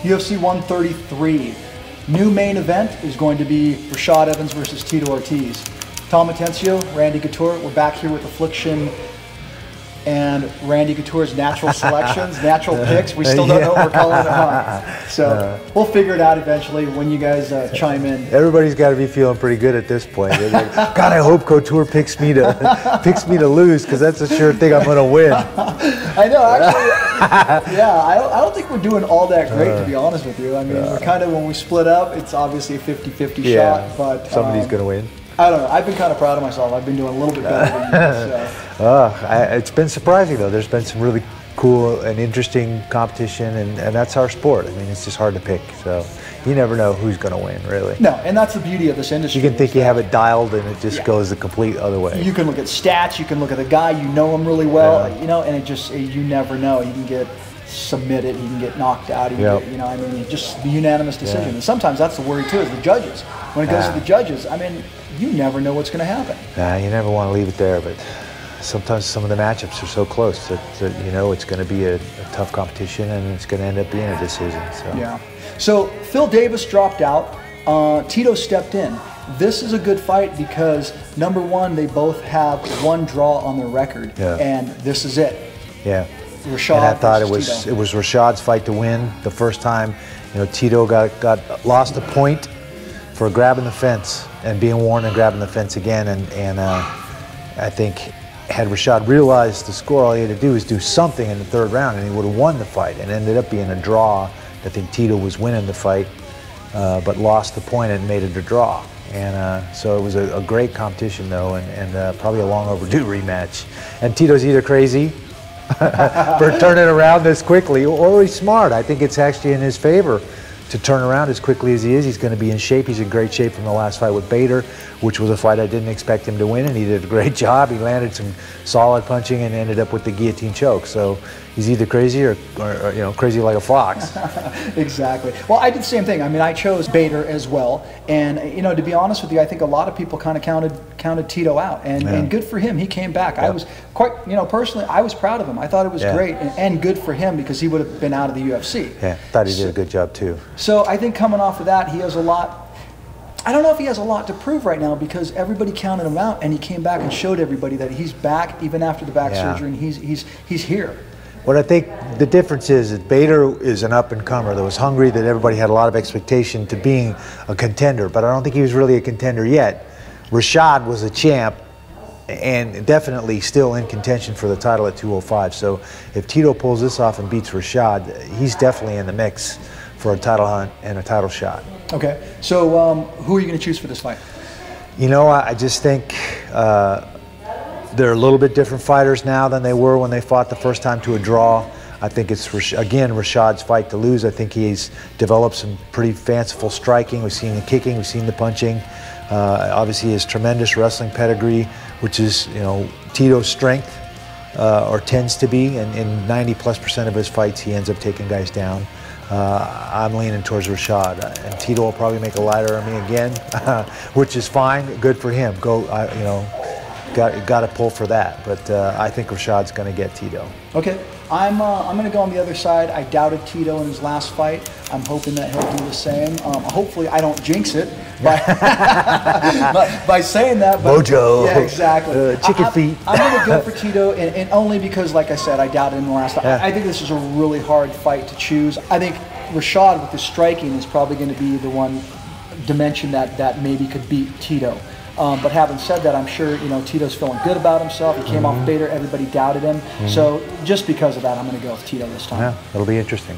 UFC 133. New main event is going to be Rashad Evans versus Tito Ortiz. Tom Atencio, Randy Couture. We're back here with Affliction and Randy Couture's natural selections, natural picks. We still don't know what we're calling it, huh? So we'll figure it out eventually when you guys chime in. Everybody's got to be feeling pretty good at this point. They're like, God, I hope Couture picks me to lose, because that's a sure thing I'm going to win. I know, actually, yeah, I don't think we're doing all that great, to be honest with you. I mean, we're kind of, when we split up, it's obviously a 50-50 shot, but somebody's going to win. I don't know. I've been kind of proud of myself. I've been doing a little bit better than you. So. It's been surprising, though. There's been some really cool and interesting competition, and that's our sport. I mean, it's just hard to pick. So you never know who's going to win, really. No, and that's the beauty of this industry. You can think you have it dialed, and it just goes the complete other way. You can look at stats. You can look at the guy. You know him really well. You know, and it just, you never know. You can get submitted. He can get knocked out. He can get, you know, I mean, just the unanimous decision. And sometimes that's the worry too, is the judges. When it goes to the judges, I mean, you never know what's going to happen. You never want to leave it there, but sometimes some of the matchups are so close that you know it's going to be a tough competition, and it's going to end up being a decision. So. Yeah. So Phil Davis dropped out. Tito stepped in. This is a good fight because, number one, they both have one draw on their record, and this is it. Yeah. Rashad. And I thought it was Rashad's fight to win. The first time, you know, Tito lost a point for grabbing the fence and being warned and grabbing the fence again, and I think had Rashad realized the score, all he had to do is do something in the third round, and he would have won the fight. And ended up being a draw. I think Tito was winning the fight, but lost the point and made it a draw. And so it was a great competition, though, and probably a long overdue rematch. And Tito's either crazy for turning around this quickly, or he's smart. I think it's actually in his favor to turn around as quickly as he is. He's going to be in shape. He's in great shape from the last fight with Bader, which was a fight I didn't expect him to win, and he did a great job. He landed some solid punching and ended up with the guillotine choke. So he's either crazy or you know, crazy like a fox. Exactly. Well, I did the same thing. I mean, I chose Bader as well, and you know, to be honest with you, I think a lot of people kind of counted Tito out, and good for him. He came back. I was quite, you know, personally, I was proud of him. I thought it was great and good for him, because he would have been out of the UFC. Yeah, thought he did a good job too. So I think coming off of that, he has a lot. I don't know if he has a lot to prove right now, because everybody counted him out, and he came back and showed everybody that he's back even after the back surgery, and he's here. What I think the difference is that Bader is an up-and-comer that was hungry, that everybody had a lot of expectation to being a contender, but I don't think he was really a contender yet. Rashad was a champ and definitely still in contention for the title at 205. So if Tito pulls this off and beats Rashad, he's definitely in the mix for a title hunt and a title shot. Okay, so who are you going to choose for this fight? You know, I just think they're a little bit different fighters now than they were when they fought the first time to a draw. I think it's, again, Rashad's fight to lose. I think he's developed some pretty fanciful striking. We've seen the kicking, we've seen the punching. Obviously, his tremendous wrestling pedigree, which is, you know, Tito's strength, or tends to be, and in 90+% of his fights, he ends up taking guys down. I'm leaning towards Rashad, and Tito will probably make a lighter of me again, which is fine, good for him. You know, got to pull for that, but I think Rashad's going to get Tito. Okay, I'm going to go on the other side. I doubted Tito in his last fight. I'm hoping that he'll do the same. Hopefully, I don't jinx it by by saying that. But, Mojo. Yeah, exactly. Chicken feet. I'm going to go for Tito, and only because, like I said, I doubted him in the last fight. I think this is a really hard fight to choose. I think Rashad with his striking is probably going to be the one dimension that maybe could beat Tito. But having said that, I'm sure, you know, Tito's feeling good about himself. He came off Bader. Everybody doubted him. So just because of that, I'm going to go with Tito this time. Yeah, it'll be interesting.